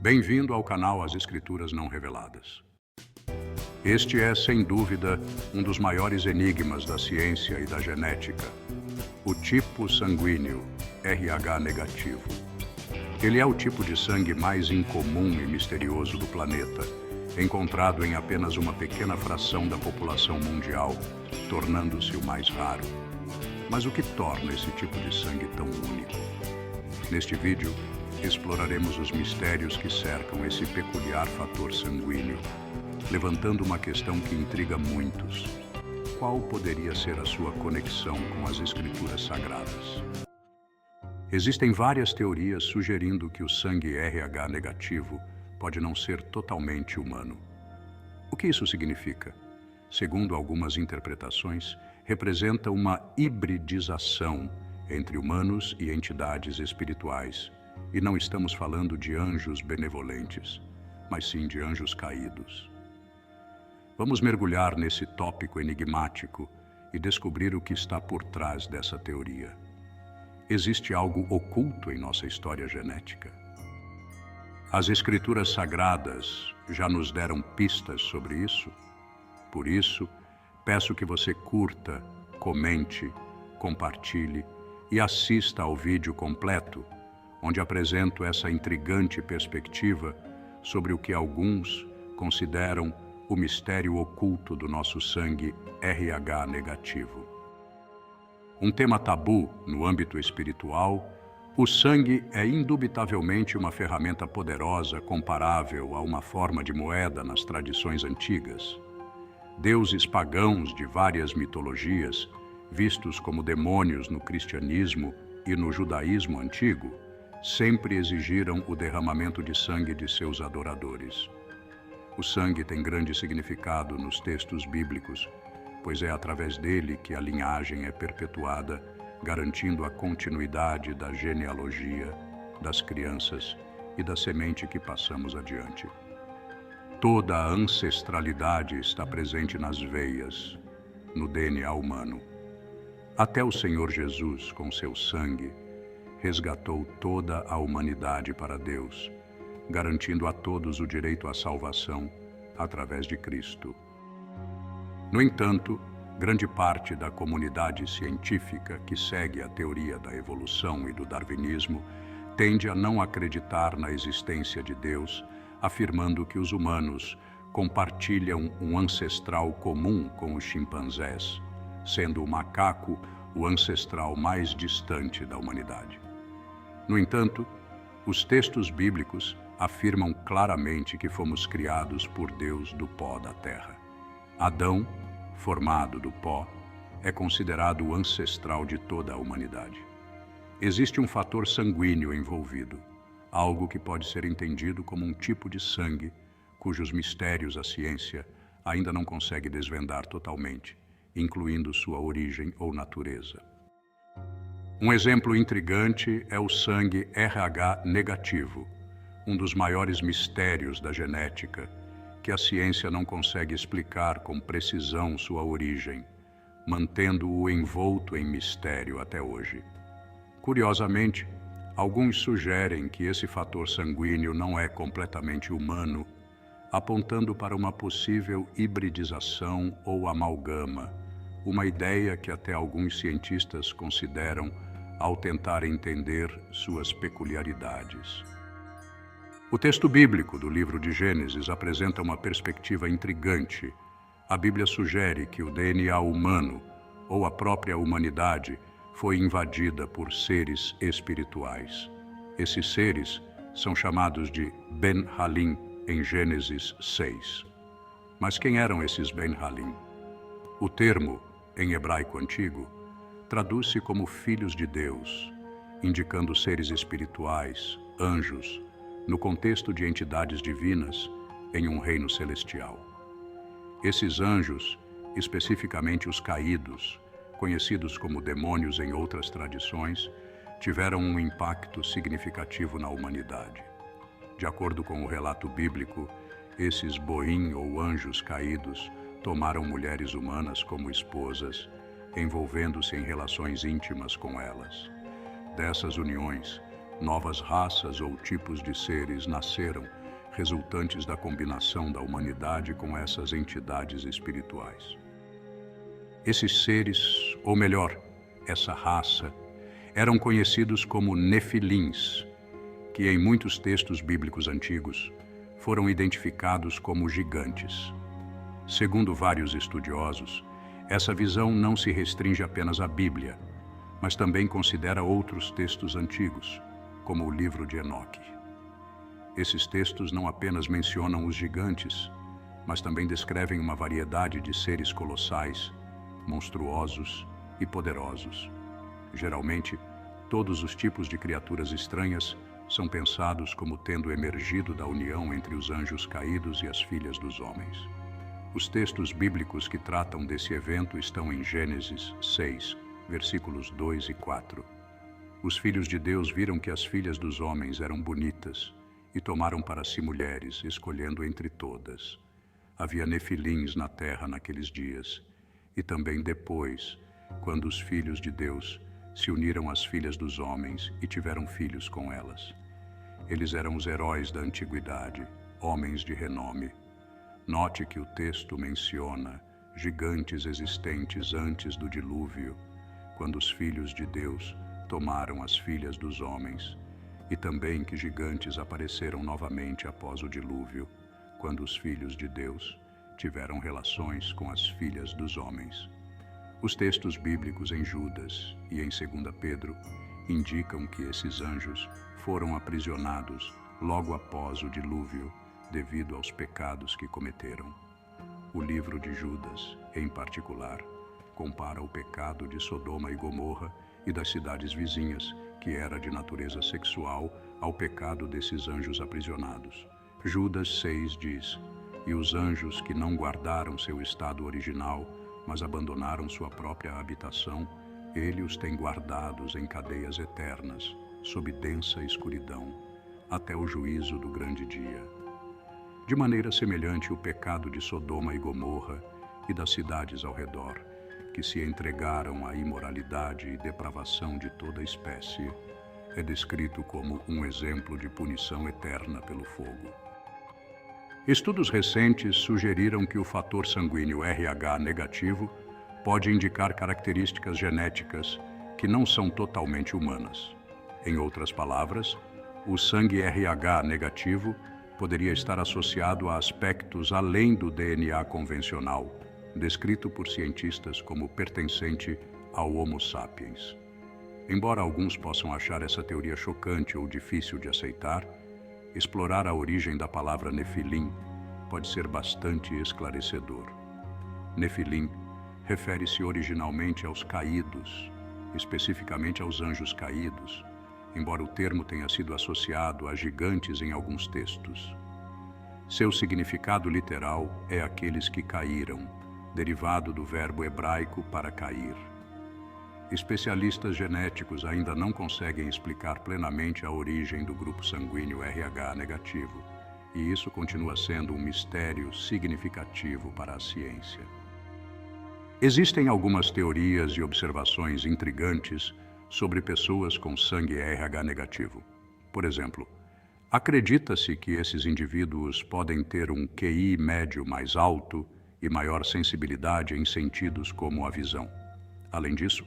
Bem-vindo ao canal As Escrituras Não Reveladas. Este é, sem dúvida, um dos maiores enigmas da ciência e da genética. O tipo sanguíneo, RH negativo. Ele é o tipo de sangue mais incomum e misterioso do planeta, encontrado em apenas uma pequena fração da população mundial, tornando-se o mais raro. Mas o que torna esse tipo de sangue tão único? Neste vídeo, exploraremos os mistérios que cercam esse peculiar fator sanguíneo, levantando uma questão que intriga muitos. Qual poderia ser a sua conexão com as Escrituras Sagradas? Existem várias teorias sugerindo que o sangue RH negativo pode não ser totalmente humano. O que isso significa? Segundo algumas interpretações, representa uma hibridização entre humanos e entidades espirituais, e não estamos falando de anjos benevolentes, mas sim de anjos caídos. Vamos mergulhar nesse tópico enigmático e descobrir o que está por trás dessa teoria. Existe algo oculto em nossa história genética? As Escrituras Sagradas já nos deram pistas sobre isso? Por isso, peço que você curta, comente, compartilhe e assista ao vídeo completo, onde apresento essa intrigante perspectiva sobre o que alguns consideram o mistério oculto do nosso sangue RH negativo. Um tema tabu no âmbito espiritual, o sangue é indubitavelmente uma ferramenta poderosa comparável a uma forma de moeda nas tradições antigas. Deuses pagãos de várias mitologias, vistos como demônios no cristianismo e no judaísmo antigo, sempre exigiram o derramamento de sangue de seus adoradores. O sangue tem grande significado nos textos bíblicos, pois é através dele que a linhagem é perpetuada, garantindo a continuidade da genealogia, das crianças e da semente que passamos adiante. Toda a ancestralidade está presente nas veias, no DNA humano. Até o Senhor Jesus, com seu sangue, resgatou toda a humanidade para Deus, garantindo a todos o direito à salvação através de Cristo. No entanto, grande parte da comunidade científica que segue a teoria da evolução e do darwinismo tende a não acreditar na existência de Deus, afirmando que os humanos compartilham um ancestral comum com os chimpanzés, sendo o macaco o ancestral mais distante da humanidade. No entanto, os textos bíblicos afirmam claramente que fomos criados por Deus do pó da terra. Adão, formado do pó, é considerado o ancestral de toda a humanidade. Existe um fator sanguíneo envolvido, algo que pode ser entendido como um tipo de sangue, cujos mistérios a ciência ainda não consegue desvendar totalmente, incluindo sua origem ou natureza. Um exemplo intrigante é o sangue RH negativo, um dos maiores mistérios da genética, que a ciência não consegue explicar com precisão sua origem, mantendo-o envolto em mistério até hoje. Curiosamente, alguns sugerem que esse fator sanguíneo não é completamente humano, apontando para uma possível hibridização ou amalgama, uma ideia que até alguns cientistas consideram ao tentar entender suas peculiaridades. O texto bíblico do livro de Gênesis apresenta uma perspectiva intrigante. A Bíblia sugere que o DNA humano, ou a própria humanidade, foi invadida por seres espirituais. Esses seres são chamados de Ben-Halim em Gênesis 6. Mas quem eram esses Ben-Halim? O termo, em hebraico antigo, traduz-se como filhos de Deus, indicando seres espirituais, anjos, no contexto de entidades divinas em um reino celestial. Esses anjos, especificamente os caídos, conhecidos como demônios em outras tradições, tiveram um impacto significativo na humanidade. De acordo com o relato bíblico, esses boim ou anjos caídos tomaram mulheres humanas como esposas, envolvendo-se em relações íntimas com elas. Dessas uniões, Novas raças ou tipos de seres nasceram, resultantes da combinação da humanidade com essas entidades espirituais. Esses seres, ou melhor, essa raça, eram conhecidos como Nefilins, que em muitos textos bíblicos antigos foram identificados como gigantes. Segundo vários estudiosos, essa visão não se restringe apenas à Bíblia, mas também considera outros textos antigos, como o livro de Enoque. Esses textos não apenas mencionam os gigantes, mas também descrevem uma variedade de seres colossais, monstruosos e poderosos. Geralmente, todos os tipos de criaturas estranhas são pensados como tendo emergido da união entre os anjos caídos e as filhas dos homens. Os textos bíblicos que tratam desse evento estão em Gênesis 6, versículos 2 e 4. Os filhos de Deus viram que as filhas dos homens eram bonitas e tomaram para si mulheres, escolhendo entre todas. Havia nefilins na terra naqueles dias, e também depois, quando os filhos de Deus se uniram às filhas dos homens e tiveram filhos com elas. Eles eram os heróis da antiguidade, homens de renome. Note que o texto menciona gigantes existentes antes do dilúvio, quando os filhos de Deus tomaram as filhas dos homens, e também que gigantes apareceram novamente após o dilúvio, quando os filhos de Deus tiveram relações com as filhas dos homens. Os textos bíblicos em Judas e em 2 Pedro indicam que esses anjos foram aprisionados logo após o dilúvio, devido aos pecados que cometeram. O livro de Judas, em particular, compara o pecado de Sodoma e Gomorra e das cidades vizinhas, que era de natureza sexual, ao pecado desses anjos aprisionados. Judas 6 diz: "E os anjos que não guardaram seu estado original, mas abandonaram sua própria habitação, ele os tem guardados em cadeias eternas, sob densa escuridão, até o juízo do grande dia." De maneira semelhante, o pecado de Sodoma e Gomorra e das cidades ao redor, que se entregaram à imoralidade e depravação de toda espécie, é descrito como um exemplo de punição eterna pelo fogo. Estudos recentes sugeriram que o fator sanguíneo RH negativo pode indicar características genéticas que não são totalmente humanas. Em outras palavras, o sangue RH negativo poderia estar associado a aspectos além do DNA convencional, descrito por cientistas como pertencente ao Homo sapiens. Embora alguns possam achar essa teoria chocante ou difícil de aceitar, explorar a origem da palavra Nefilim pode ser bastante esclarecedor. Nefilim refere-se originalmente aos caídos, especificamente aos anjos caídos, embora o termo tenha sido associado a gigantes em alguns textos. Seu significado literal é aqueles que caíram, derivado do verbo hebraico para cair. Especialistas genéticos ainda não conseguem explicar plenamente a origem do grupo sanguíneo RH negativo, e isso continua sendo um mistério significativo para a ciência. Existem algumas teorias e observações intrigantes sobre pessoas com sangue RH negativo. Por exemplo, acredita-se que esses indivíduos podem ter um QI médio mais alto e maior sensibilidade em sentidos como a visão. Além disso,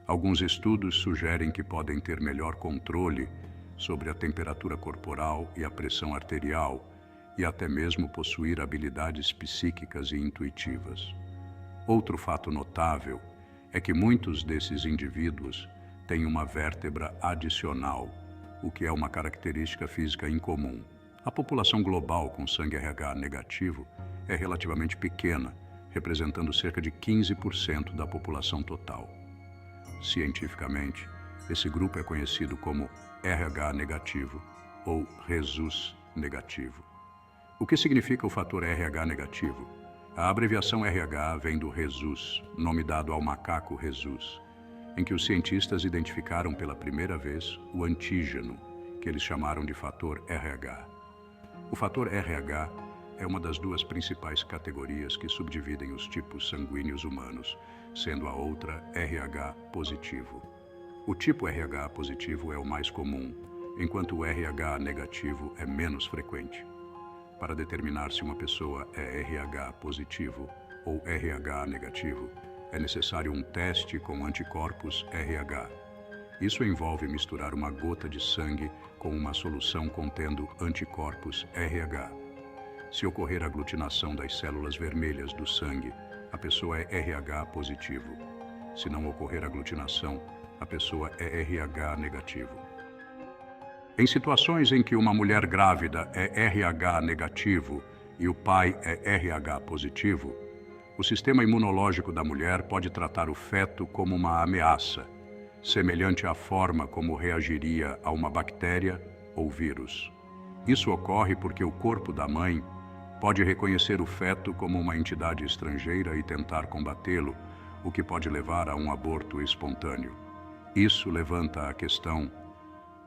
alguns estudos sugerem que podem ter melhor controle sobre a temperatura corporal e a pressão arterial, e até mesmo possuir habilidades psíquicas e intuitivas. Outro fato notável é que muitos desses indivíduos têm uma vértebra adicional, o que é uma característica física incomum. A população global com sangue RH negativo é relativamente pequena, representando cerca de 15% da população total. Cientificamente, esse grupo é conhecido como RH negativo ou rhesus negativo. O que significa o fator RH negativo? A abreviação RH vem do rhesus, nome dado ao macaco rhesus, em que os cientistas identificaram pela primeira vez o antígeno, que eles chamaram de fator RH. O fator RH é uma das duas principais categorias que subdividem os tipos sanguíneos humanos, sendo a outra RH positivo. O tipo RH positivo é o mais comum, enquanto o RH negativo é menos frequente. Para determinar se uma pessoa é RH positivo ou RH negativo, é necessário um teste com anticorpos RH. Isso envolve misturar uma gota de sangue com uma solução contendo anticorpos RH. Se ocorrer aglutinação das células vermelhas do sangue, a pessoa é RH positivo. Se não ocorrer aglutinação, a pessoa é RH negativo. Em situações em que uma mulher grávida é RH negativo e o pai é RH positivo, o sistema imunológico da mulher pode tratar o feto como uma ameaça, semelhante à forma como reagiria a uma bactéria ou vírus. Isso ocorre porque o corpo da mãe pode reconhecer o feto como uma entidade estrangeira e tentar combatê-lo, o que pode levar a um aborto espontâneo. Isso levanta a questão: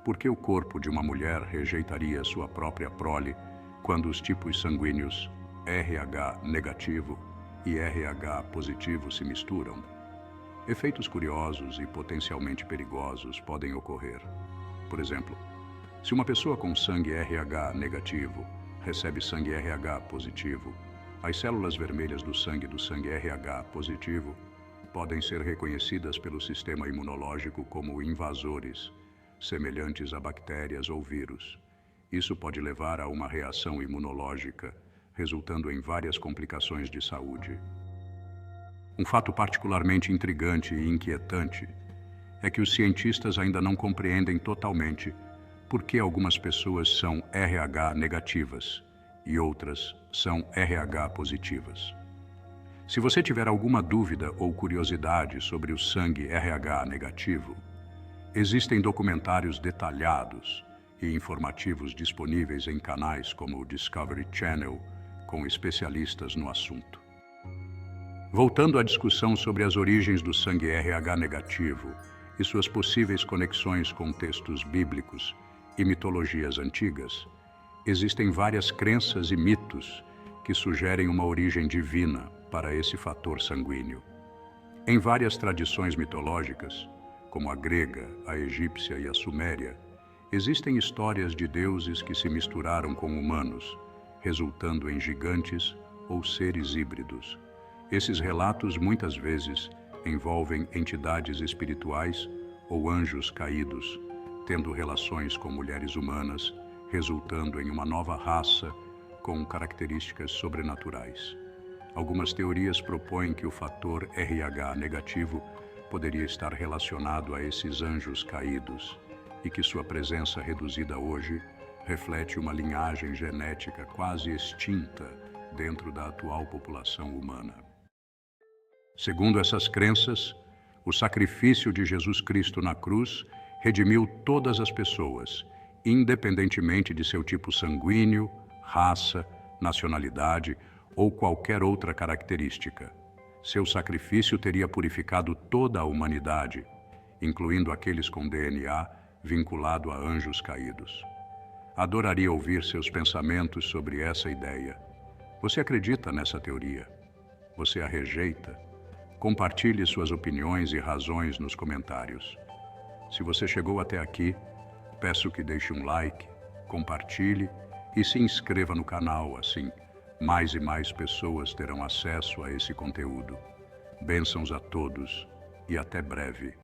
por que o corpo de uma mulher rejeitaria sua própria prole quando os tipos sanguíneos RH negativo e RH positivo se misturam? Efeitos curiosos e potencialmente perigosos podem ocorrer. Por exemplo, se uma pessoa com sangue RH negativo recebe sangue RH positivo, as células vermelhas do sangue RH positivo podem ser reconhecidas pelo sistema imunológico como invasores, semelhantes a bactérias ou vírus. Isso pode levar a uma reação imunológica, resultando em várias complicações de saúde. Um fato particularmente intrigante e inquietante é que os cientistas ainda não compreendem totalmente por que algumas pessoas são RH negativas e outras são RH positivas. Se você tiver alguma dúvida ou curiosidade sobre o sangue RH negativo, existem documentários detalhados e informativos disponíveis em canais como o Discovery Channel, com especialistas no assunto. Voltando à discussão sobre as origens do sangue RH negativo e suas possíveis conexões com textos bíblicos e mitologias antigas, existem várias crenças e mitos que sugerem uma origem divina para esse fator sanguíneo. Em várias tradições mitológicas, como a grega, a egípcia e a suméria, existem histórias de deuses que se misturaram com humanos, resultando em gigantes ou seres híbridos. Esses relatos muitas vezes envolvem entidades espirituais ou anjos caídos, tendo relações com mulheres humanas, resultando em uma nova raça com características sobrenaturais. Algumas teorias propõem que o fator RH negativo poderia estar relacionado a esses anjos caídos e que sua presença reduzida hoje reflete uma linhagem genética quase extinta dentro da atual população humana. Segundo essas crenças, o sacrifício de Jesus Cristo na cruz redimiu todas as pessoas, independentemente de seu tipo sanguíneo, raça, nacionalidade ou qualquer outra característica. Seu sacrifício teria purificado toda a humanidade, incluindo aqueles com DNA vinculado a anjos caídos. Adoraria ouvir seus pensamentos sobre essa ideia. Você acredita nessa teoria? Você a rejeita? Compartilhe suas opiniões e razões nos comentários. Se você chegou até aqui, peço que deixe um like, compartilhe e se inscreva no canal, assim mais e mais pessoas terão acesso a esse conteúdo. Bênçãos a todos e até breve.